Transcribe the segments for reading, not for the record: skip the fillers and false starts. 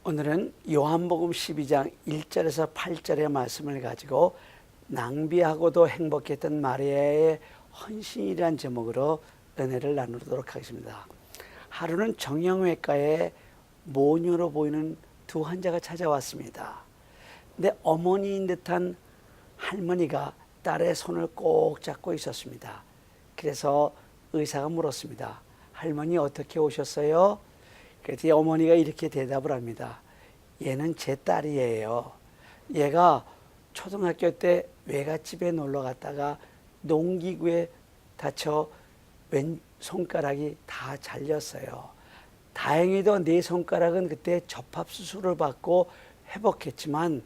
오늘은 요한복음 12장 1절에서 8절의 말씀을 가지고 낭비하고도 행복했던 마리아의 헌신이란 제목으로 은혜를 나누도록 하겠습니다. 하루는 정형외과에 모녀로 보이는 두 환자가 찾아왔습니다. 근데 어머니인 듯한 할머니가 딸의 손을 꼭 잡고 있었습니다. 그래서 의사가 물었습니다. 할머니 어떻게 오셨어요? 그랬더니 어머니가 이렇게 대답을 합니다. 얘는 제 딸이에요. 얘가 초등학교 때 외갓집에 놀러 갔다가 농기구에 다쳐 왼 손가락이 다 잘렸어요. 다행히도 네 손가락은 그때 접합수술을 받고 회복했지만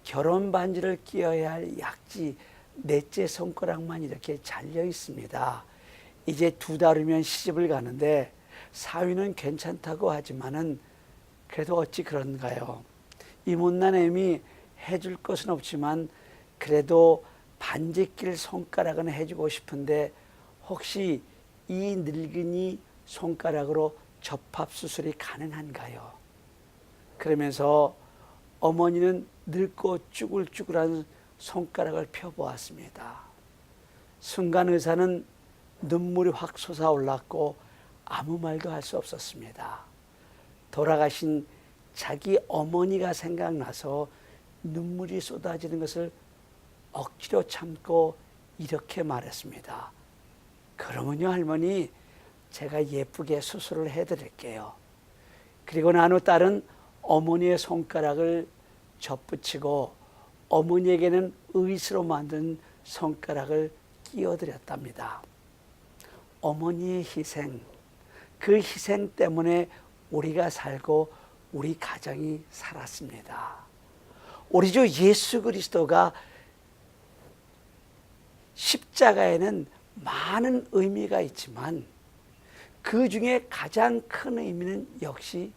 결혼 반지를 끼워야 할 약지 넷째 손가락만 이렇게 잘려 있습니다. 이제 2달 후면 시집을 가는데 사위는 괜찮다고 하지만은 그래도 어찌 그런가요? 이 못난 애미 해줄 것은 없지만 그래도 반지 낄 손가락은 해주고 싶은데 혹시 이 늙은이 손가락으로 접합수술이 가능한가요? 그러면서 어머니는 늙고 쭈글쭈글한 손가락을 펴보았습니다. 순간 의사는 눈물이 확 솟아올랐고 아무 말도 할 수 없었습니다. 돌아가신 자기 어머니가 생각나서 눈물이 쏟아지는 것을 억지로 참고 이렇게 말했습니다. 그러면요 할머니, 제가 예쁘게 수술을 해드릴게요. 그리고 난 후 딸은 어머니의 손가락을 접붙이고 어머니에게는 의스로 만든 손가락을 끼워드렸답니다. 어머니의 희생, 그 희생 때문에 우리가 살고 우리 가정이 살았습니다. 우리 주 예수 그리스도가 십자가에는 많은 의미가 있지만 그 중에 가장 큰 의미는 역시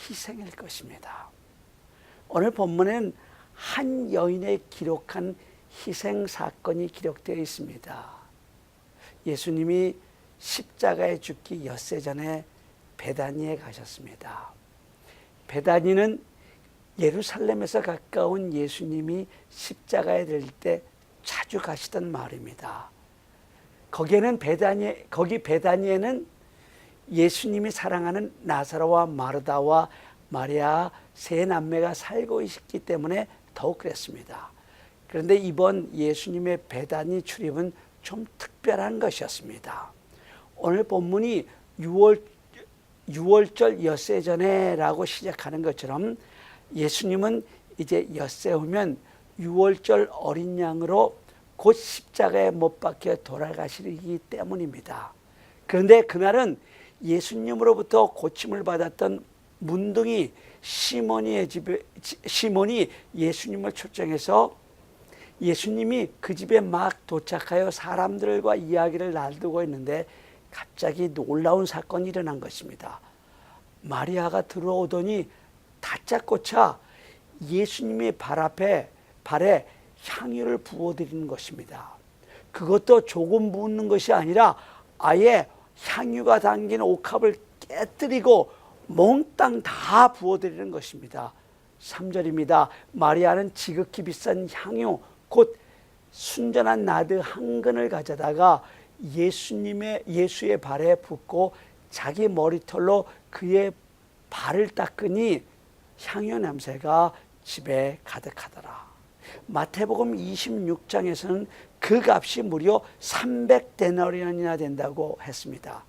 희생일 것입니다. 오늘 본문에는 한 여인의 기록한 희생 사건이 기록되어 있습니다. 예수님이 십자가에 죽기 엿새 전에 베다니에 가셨습니다. 베다니는 예루살렘에서 가까운 예수님이 십자가에 들릴 때 자주 가시던 마을입니다. 거기 베다니에는 예수님이 사랑하는 나사로와 마르다와 마리아 세 남매가 살고 있기 때문에 더욱 그랬습니다. 그런데 이번 예수님의 베다니 출입은 좀 특별한 것이었습니다. 오늘 본문이 6월절 엿새 전에라고 시작하는 것처럼 예수님은 이제 엿새 후면 6월절 어린 양으로 곧 십자가에 못 박혀 돌아가시기 때문입니다. 그런데 그날은 예수님으로부터 고침을 받았던 문둥이 시몬이 예수님을 초청해서 예수님이 그 집에 막 도착하여 사람들과 이야기를 나누고 있는데 갑자기 놀라운 사건이 일어난 것입니다. 마리아가 들어오더니 다짜고짜 예수님의 발에 향유를 부어드리는 것입니다. 그것도 조금 붓는 것이 아니라 아예 향유가 담긴 옥합을 깨뜨리고 몽땅 다 부어드리는 것입니다. 3절입니다. 마리아는 지극히 비싼 향유 곧 순전한 나드 한 근을 가져다가 예수의 발에 붓고 자기 머리털로 그의 발을 닦으니 향유 냄새가 집에 가득하더라. 마태복음 26장에서는 그 값이 무려 300데나리온이나 된다고 했습니다.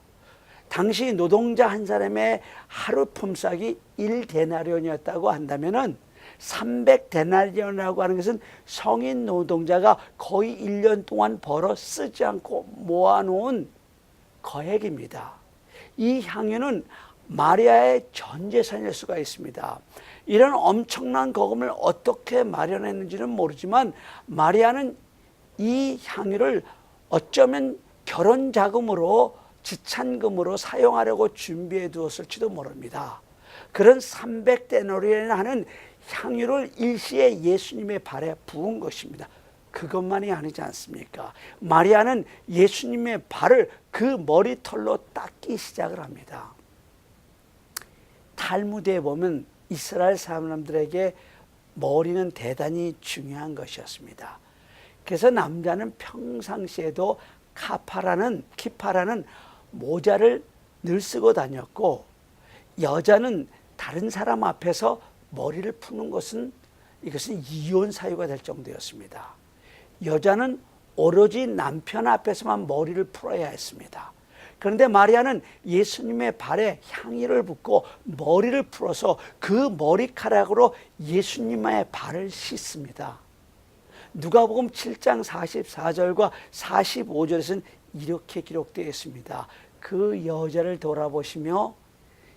당시 노동자 한 사람의 하루 품삯이 1데나리온이었다고 한다면은 300데나리온이라고 하는 것은 성인 노동자가 거의 1년 동안 벌어 쓰지 않고 모아놓은 거액입니다. 이 향유는 마리아의 전 재산일 수가 있습니다. 이런 엄청난 거금을 어떻게 마련했는지는 모르지만 마리아는 이 향유를 어쩌면 결혼 자금으로 지참금으로 사용하려고 준비해 두었을지도 모릅니다. 그런 300데나리온이나 하는 향유를 일시에 예수님의 발에 부은 것입니다. 그것만이 아니지 않습니까? 마리아는 예수님의 발을 그 머리털로 닦기 시작을 합니다. 탈무드에 보면 이스라엘 사람들에게 머리는 대단히 중요한 것이었습니다. 그래서 남자는 평상시에도 키파라는 모자를 늘 쓰고 다녔고, 여자는 다른 사람 앞에서 머리를 푸는 것은 이것은 이혼 사유가 될 정도였습니다. 여자는 오로지 남편 앞에서만 머리를 풀어야 했습니다. 그런데 마리아는 예수님의 발에 향유를 붓고 머리를 풀어서 그 머리카락으로 예수님의 발을 씻습니다. 누가복음 7장 44절과 45절에서는 이렇게 기록되어 있습니다. 그 여자를 돌아보시며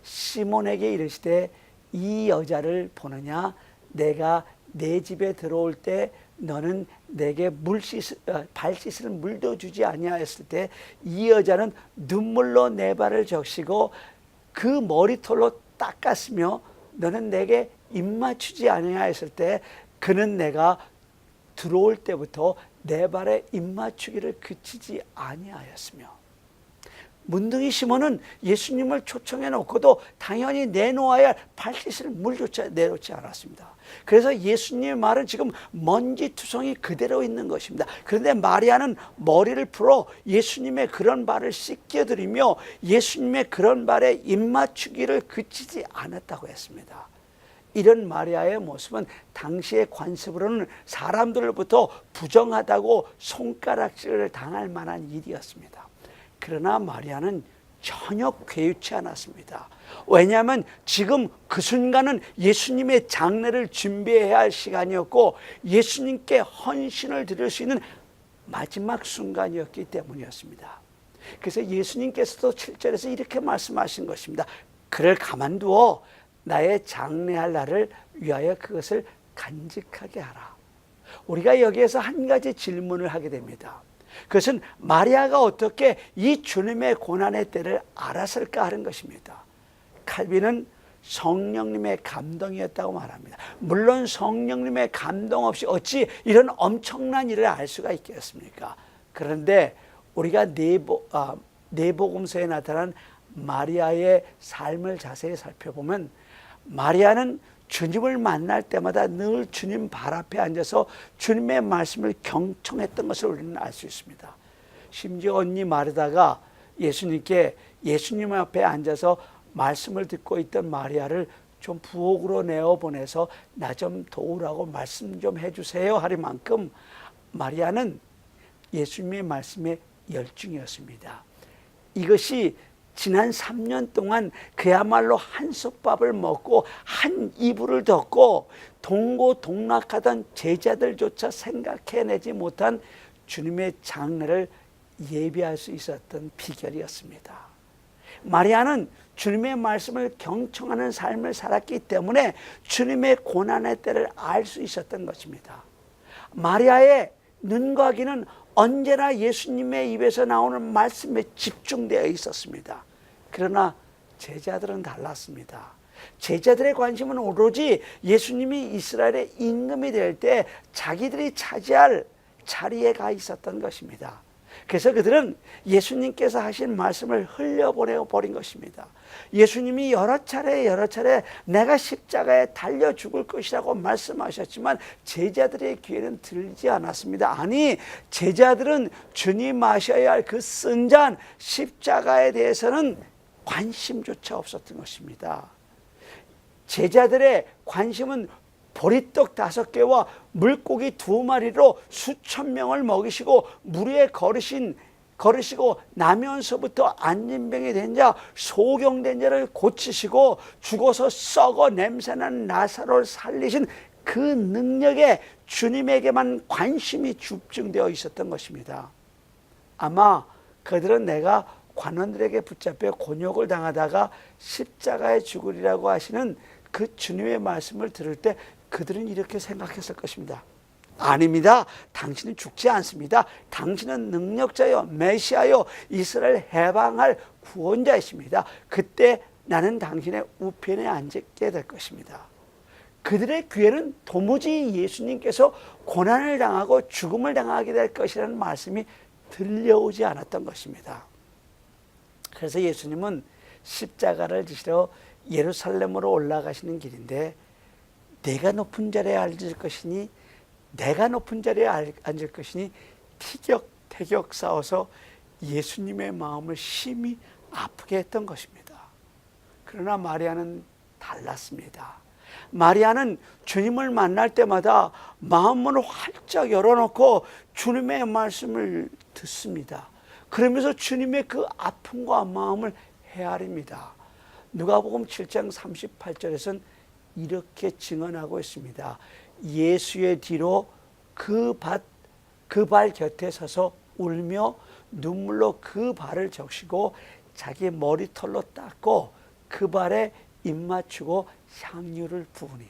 시몬에게 이르시되 이 여자를 보느냐? 내가 내 집에 들어올 때 너는 내게 발 씻을 물도 주지 아니하였을 때 이 여자는 눈물로 내 발을 적시고 그 머리털로 닦았으며 너는 내게 입 맞추지 아니하였을 때 그는 내가 들어올 때부터 내 발에 입 맞추기를 그치지 아니하였으며. 문둥이 시몬은 예수님을 초청해 놓고도 당연히 내놓아야 할 발 씻을 물조차 내놓지 않았습니다. 그래서 예수님의 말은 지금 먼지투성이 그대로 있는 것입니다. 그런데 마리아는 머리를 풀어 예수님의 그런 발을 씻겨드리며 예수님의 그런 발에 입 맞추기를 그치지 않았다고 했습니다. 이런 마리아의 모습은 당시의 관습으로는 사람들로부터 부정하다고 손가락질을 당할 만한 일이었습니다. 그러나 마리아는 전혀 괴유치 않았습니다. 왜냐하면 지금 그 순간은 예수님의 장례를 준비해야 할 시간이었고 예수님께 헌신을 드릴 수 있는 마지막 순간이었기 때문이었습니다. 그래서 예수님께서도 7절에서 이렇게 말씀하신 것입니다. 그를 가만두어 나의 장례할 날을 위하여 그것을 간직하게 하라. 우리가 여기에서 한 가지 질문을 하게 됩니다. 그것은 마리아가 어떻게 이 주님의 고난의 때를 알았을까 하는 것입니다. 칼빈은 성령님의 감동이었다고 말합니다. 물론 성령님의 감동 없이 어찌 이런 엄청난 일을 알 수가 있겠습니까? 그런데 우리가 내복음서에 나타난 마리아의 삶을 자세히 살펴보면 마리아는 주님을 만날 때마다 늘 주님 발 앞에 앉아서 주님의 말씀을 경청했던 것을 우리는 알 수 있습니다. 심지어 언니 마르다가 예수님 앞에 앉아서 말씀을 듣고 있던 마리아를 좀 부엌으로 내어보내서 나 좀 도우라고 말씀 좀 해주세요 할 만큼 마리아는 예수님의 말씀에 열중이었습니다. 이것이 지난 3년 동안 그야말로 한솥밥을 먹고 한 이불을 덮고 동고동락하던 제자들조차 생각해내지 못한 주님의 장례를 예비할 수 있었던 비결이었습니다. 마리아는 주님의 말씀을 경청하는 삶을 살았기 때문에 주님의 고난의 때를 알 수 있었던 것입니다. 마리아의 눈과 귀는 언제나 예수님의 입에서 나오는 말씀에 집중되어 있었습니다. 그러나 제자들은 달랐습니다. 제자들의 관심은 오로지 예수님이 이스라엘의 임금이 될 때 자기들이 차지할 자리에 가 있었던 것입니다. 그래서 그들은 예수님께서 하신 말씀을 흘려보내 버린 것입니다. 예수님이 여러 차례 내가 십자가에 달려 죽을 것이라고 말씀하셨지만 제자들의 귀에는 들리지 않았습니다. 아니, 제자들은 주님 마셔야 할 그 쓴 잔 십자가에 대해서는 관심조차 없었던 것입니다. 제자들의 관심은 보리떡 5개와 물고기 2마리로 수천 명을 먹이시고 물 위에 걸으시고 나면서부터 안진병이 된 자, 소경된 자를 고치시고 죽어서 썩어 냄새나는 나사로를 살리신 그 능력에 주님에게만 관심이 집중되어 있었던 것입니다. 아마 그들은 내가 관원들에게 붙잡혀 곤욕을 당하다가 십자가에 죽으리라고 하시는 그 주님의 말씀을 들을 때 그들은 이렇게 생각했을 것입니다. 아닙니다. 당신은 죽지 않습니다. 당신은 능력자요, 메시아요, 이스라엘 해방할 구원자이십니다. 그때 나는 당신의 우편에 앉게 될 것입니다. 그들의 귀에는 도무지 예수님께서 고난을 당하고 죽음을 당하게 될 것이라는 말씀이 들려오지 않았던 것입니다. 그래서 예수님은 십자가를 지시러 예루살렘으로 올라가시는 길인데 내가 높은 자리에 앉을 것이니 내가 높은 자리에 앉을 것이니 티격태격 싸워서 예수님의 마음을 심히 아프게 했던 것입니다. 그러나 마리아는 달랐습니다. 마리아는 주님을 만날 때마다 마음을 활짝 열어놓고 주님의 말씀을 듣습니다. 그러면서 주님의 그 아픔과 마음을 헤아립니다. 누가복음 7장 38절에서는 이렇게 증언하고 있습니다. 예수의 뒤로 그 발 곁에 서서 울며 눈물로 그 발을 적시고 자기 머리털로 닦고 그 발에 입 맞추고 향유를 부으니,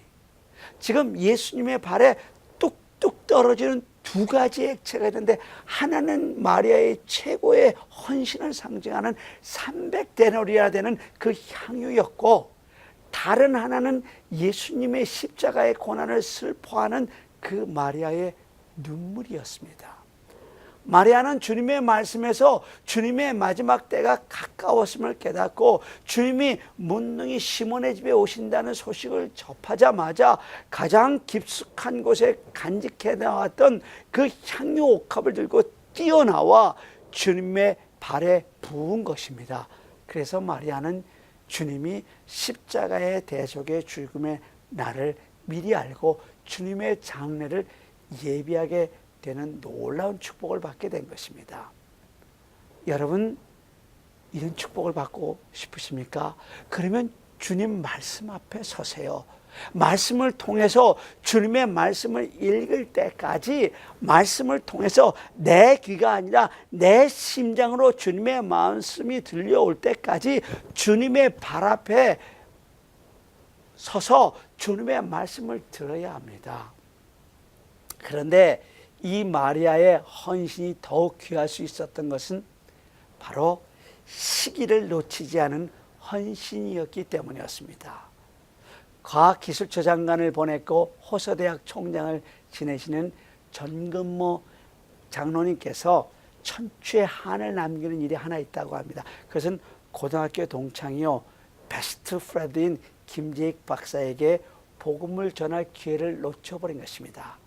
지금 예수님의 발에 뚝뚝 떨어지는 두 가지 액체가 있는데, 하나는 마리아의 최고의 헌신을 상징하는 300데나리나 되는 그 향유였고, 다른 하나는 예수님의 십자가의 고난을 슬퍼하는 그 마리아의 눈물이었습니다. 마리아는 주님의 말씀에서 주님의 마지막 때가 가까웠음을 깨닫고 주님이 문능히 시몬의 집에 오신다는 소식을 접하자마자 가장 깊숙한 곳에 간직해 나왔던 그 향유 옥합을 들고 뛰어나와 주님의 발에 부은 것입니다. 그래서 마리아는 주님이 십자가의 대속의 죽음의 날을 미리 알고 주님의 장례를 예비하게 되는 놀라운 축복을 받게 된 것입니다. 여러분, 이런 축복을 받고 싶으십니까? 그러면 주님 말씀 앞에 서세요. 말씀을 통해서 주님의 말씀을 읽을 때까지, 말씀을 통해서 내 귀가 아니라 내 심장으로 주님의 말씀이 들려올 때까지 주님의 발 앞에 서서 주님의 말씀을 들어야 합니다. 그런데 이 마리아의 헌신이 더욱 귀할 수 있었던 것은 바로 시기를 놓치지 않은 헌신이었기 때문이었습니다. 과학기술처 장관을 보냈고 호서대학 총장을 지내시는 전근모 장로님께서 천추의 한을 남기는 일이 하나 있다고 합니다. 그것은 고등학교 동창이요 베스트 프렌드인 김재익 박사에게 복음을 전할 기회를 놓쳐버린 것입니다.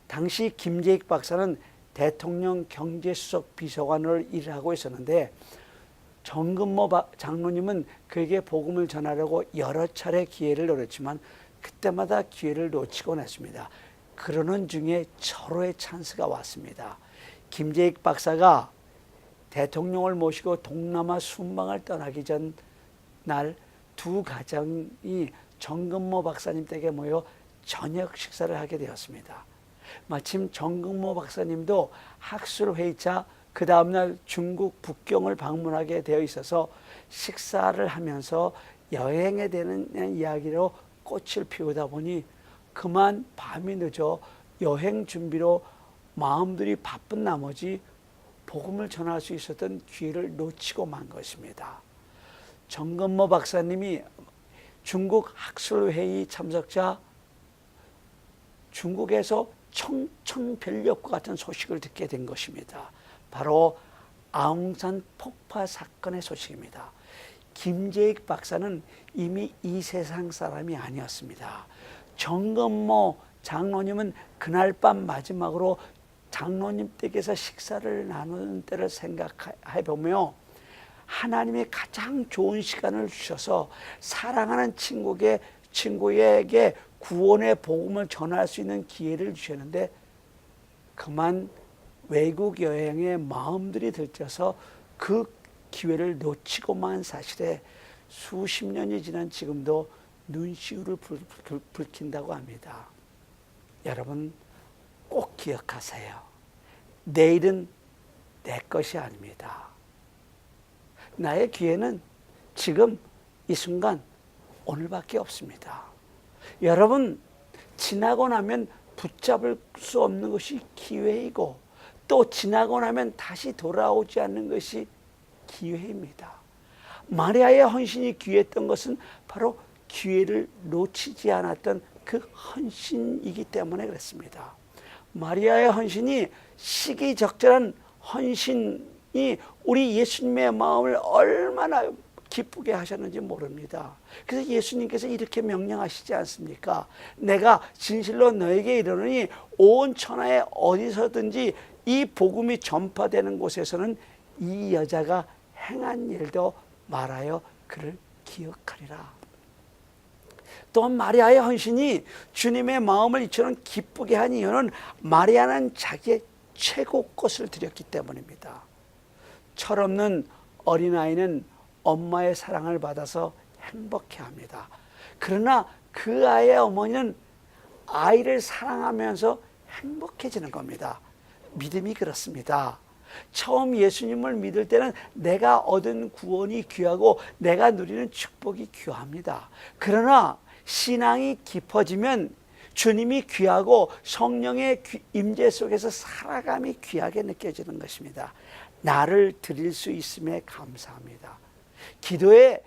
당시 김재익 박사는 대통령 경제수석 비서관으로 일을 하고 있었는데, 정근모 장로님은 그에게 복음을 전하려고 여러 차례 기회를 노렸지만 그때마다 기회를 놓치곤 했습니다. 그러는 중에 절호의 찬스가 왔습니다. 김재익 박사가 대통령을 모시고 동남아 순방을 떠나기 전 날 두 가정이 정근모 박사님 댁에 모여 저녁 식사를 하게 되었습니다. 마침 정근모 박사님도 학술회의차 그 다음날 중국 북경을 방문하게 되어 있어서 식사를 하면서 여행에 대한 이야기로 꽃을 피우다 보니 그만 밤이 늦어 여행 준비로 마음들이 바쁜 나머지 복음을 전할 수 있었던 기회를 놓치고 만 것입니다. 정근모 박사님이 중국 학술회의 참석자, 중국에서 청천벽력과 같은 소식을 듣게 된 것입니다. 바로 아웅산 폭파 사건의 소식입니다. 김재익 박사는 이미 이 세상 사람이 아니었습니다. 정근모 장로님은 그날 밤 마지막으로 장로님 댁에서 식사를 나누는 때를 생각해 보며 하나님이 가장 좋은 시간을 주셔서 사랑하는 친구에게 구원의 복음을 전할 수 있는 기회를 주셨는데, 그만 외국 여행에 마음들이 들떠서 그 기회를 놓치고만 사실에 수십 년이 지난 지금도 눈시울을 붉힌다고 합니다. 여러분 꼭 기억하세요. 내일은 내 것이 아닙니다. 나의 기회는 지금 이 순간 오늘밖에 없습니다. 여러분, 지나고 나면 붙잡을 수 없는 것이 기회이고, 또 지나고 나면 다시 돌아오지 않는 것이 기회입니다. 마리아의 헌신이 귀했던 것은 바로 기회를 놓치지 않았던 그 헌신이기 때문에 그렇습니다. 마리아의 헌신이 시기적절한 헌신이 우리 예수님의 마음을 얼마나 기쁘게 하셨는지 모릅니다. 그래서 예수님께서 이렇게 명령하시지 않습니까? 내가 진실로 너에게 이르노니 온 천하에 어디서든지 이 복음이 전파되는 곳에서는 이 여자가 행한 일도 말하여 그를 기억하리라. 또한 마리아의 헌신이 주님의 마음을 이처럼 기쁘게 한 이유는 마리아는 자기의 최고 것을 드렸기 때문입니다. 철없는 어린아이는 엄마의 사랑을 받아서 행복해합니다. 그러나 그 아이의 어머니는 아이를 사랑하면서 행복해지는 겁니다. 믿음이 그렇습니다. 처음 예수님을 믿을 때는 내가 얻은 구원이 귀하고 내가 누리는 축복이 귀합니다. 그러나 신앙이 깊어지면 주님이 귀하고 성령의 임재 속에서 살아감이 귀하게 느껴지는 것입니다. 나를 드릴 수 있음에 감사합니다. 기도의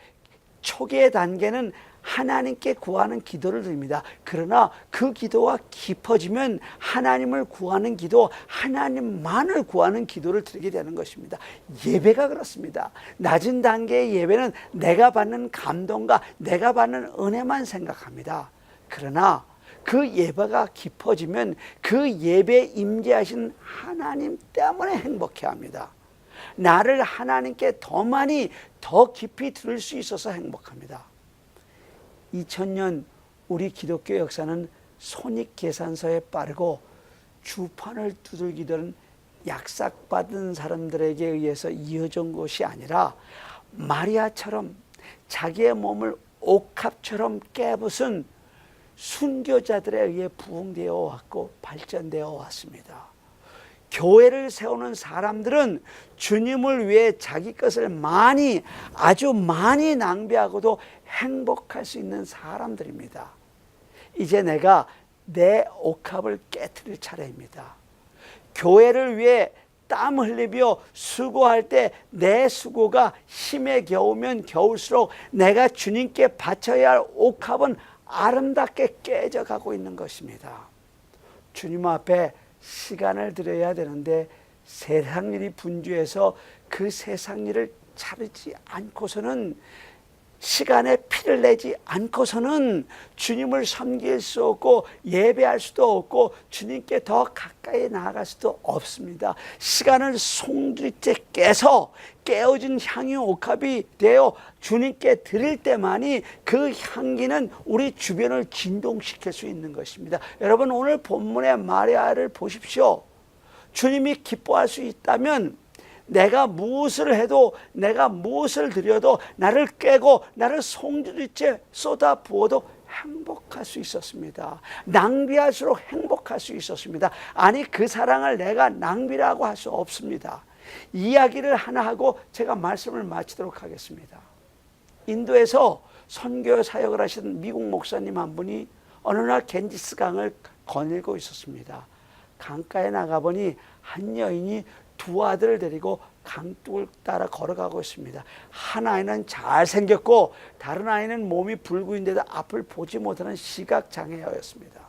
초기의 단계는 하나님께 구하는 기도를 드립니다. 그러나 그 기도가 깊어지면 하나님을 구하는 기도, 하나님만을 구하는 기도를 드리게 되는 것입니다. 예배가 그렇습니다. 낮은 단계의 예배는 내가 받는 감동과 내가 받는 은혜만 생각합니다. 그러나 그 예배가 깊어지면 그 예배에 임재하신 하나님 때문에 행복해합니다. 나를 하나님께 더 많이 더 깊이 들을 수 있어서 행복합니다. 2000년 우리 기독교 역사는 손익계산서에 빠르고 주판을 두들기던 약삭받은 사람들에게 의해서 이어진 것이 아니라 마리아처럼 자기의 몸을 옥합처럼 깨부순 순교자들에 의해 부흥되어 왔고 발전되어 왔습니다. 교회를 세우는 사람들은 주님을 위해 자기 것을 많이, 아주 많이 낭비하고도 행복할 수 있는 사람들입니다. 이제 내가 내 옥합을 깨트릴 차례입니다. 교회를 위해 땀 흘리며 수고할 때 내 수고가 힘에 겨우면 겨울수록 내가 주님께 바쳐야 할 옥합은 아름답게 깨져가고 있는 것입니다. 주님 앞에 시간을 들여야 되는데 세상 일이 분주해서 그 세상 일을 차리지 않고서는, 시간에 피를 내지 않고서는 주님을 섬길 수 없고 예배할 수도 없고 주님께 더 가까이 나아갈 수도 없습니다. 시간을 송두리째 깨서 깨어진 향유 옥합이 되어 주님께 드릴 때만이 그 향기는 우리 주변을 진동시킬 수 있는 것입니다. 여러분, 오늘 본문의 마리아를 보십시오. 주님이 기뻐할 수 있다면 내가 무엇을 해도, 내가 무엇을 드려도, 나를 깨고 나를 송두리째 쏟아 부어도 행복할 수 있었습니다. 낭비할수록 행복할 수 있었습니다. 아니, 그 사랑을 내가 낭비라고 할 수 없습니다. 이야기를 하나 하고 제가 말씀을 마치도록 하겠습니다. 인도에서 선교 사역을 하시던 미국 목사님 한 분이 어느 날 겐지스 강을 거닐고 있었습니다. 강가에 나가보니 한 여인이 두 아들을 데리고 강둑을 따라 걸어가고 있습니다. 한 아이는 잘생겼고 다른 아이는 몸이 불구인데도 앞을 보지 못하는 시각장애였습니다.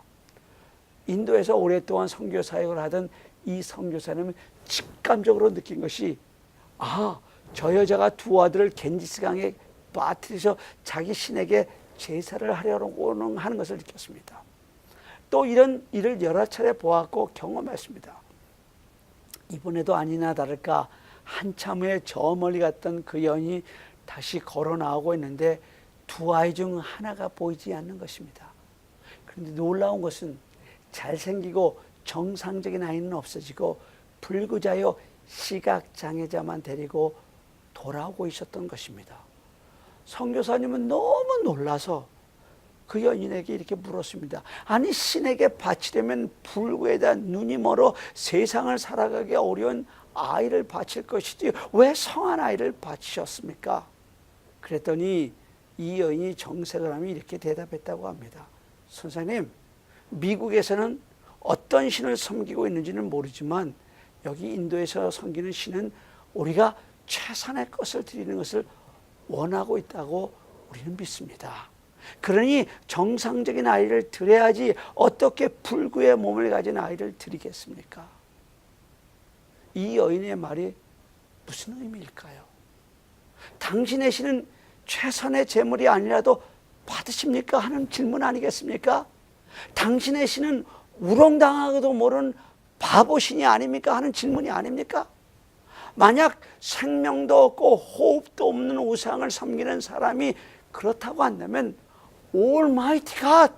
인도에서 오랫동안 선교 사역을 하던 이 선교사님은 직감적으로 느낀 것이, 저 여자가 두 아들을 겐지스강에 빠뜨려서 자기 신에게 제사를 하려고 하는 것을 느꼈습니다. 또 이런 일을 여러 차례 보았고 경험했습니다. 이번에도 아니나 다를까 한참 후에 저 멀리 갔던 그 여인이 다시 걸어 나오고 있는데 두 아이 중 하나가 보이지 않는 것입니다. 그런데 놀라운 것은 잘생기고 정상적인 아이는 없어지고 불구자요 시각장애자만 데리고 돌아오고 있었던 것입니다. 선교사님은 너무 놀라서 그 여인에게 이렇게 물었습니다. 아니, 신에게 바치려면 불구에다 눈이 멀어 세상을 살아가기 어려운 아이를 바칠 것이지 왜 성한 아이를 바치셨습니까? 그랬더니 이 여인이 정색을 하며 이렇게 대답했다고 합니다. 선생님, 미국에서는 어떤 신을 섬기고 있는지는 모르지만 여기 인도에서 섬기는 신은 우리가 최선의 것을 드리는 것을 원하고 있다고 우리는 믿습니다. 그러니 정상적인 아이를 드려야지 어떻게 불구의 몸을 가진 아이를 드리겠습니까? 이 여인의 말이 무슨 의미일까요? 당신의 신은 최선의 재물이 아니라도 받으십니까? 하는 질문 아니겠습니까? 당신의 신은 우롱당하고도 모르는 바보신이 아닙니까? 하는 질문이 아닙니까? 만약 생명도 없고 호흡도 없는 우상을 섬기는 사람이 그렇다고 한다면 Almighty God,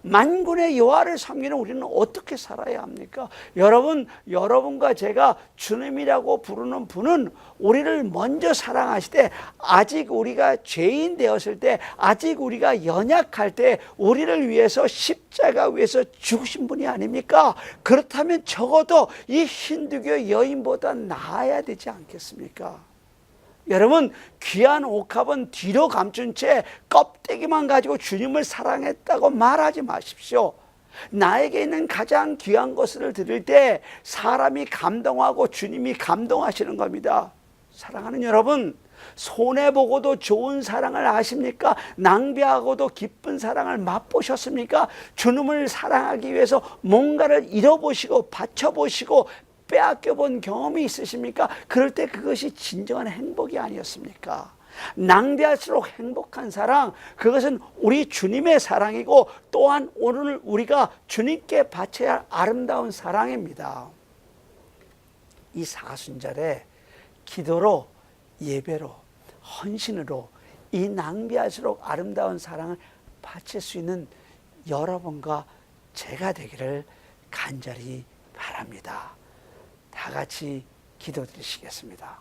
만군의 여호와를 섬기는 우리는 어떻게 살아야 합니까? 여러분과 제가 주님이라고 부르는 분은 우리를 먼저 사랑하시되, 아직 우리가 죄인 되었을 때, 아직 우리가 연약할 때 우리를 위해서 십자가 위에서 죽으신 분이 아닙니까? 그렇다면 적어도 이 힌두교 여인보다 나아야 되지 않겠습니까? 여러분, 귀한 옥합은 뒤로 감춘 채 껍데기만 가지고 주님을 사랑했다고 말하지 마십시오. 나에게 있는 가장 귀한 것을 드릴 때 사람이 감동하고 주님이 감동하시는 겁니다. 사랑하는 여러분, 손해보고도 좋은 사랑을 아십니까? 낭비하고도 기쁜 사랑을 맛보셨습니까? 주님을 사랑하기 위해서 뭔가를 잃어보시고 바쳐보시고 빼앗겨 본 경험이 있으십니까? 그럴 때 그것이 진정한 행복이 아니었습니까? 낭비할수록 행복한 사랑, 그것은 우리 주님의 사랑이고 또한 오늘 우리가 주님께 바쳐야 할 아름다운 사랑입니다. 이 사순절에 기도로, 예배로, 헌신으로 이 낭비할수록 아름다운 사랑을 바칠 수 있는 여러분과 제가 되기를 간절히 바랍니다. 다 같이 기도드리시겠습니다.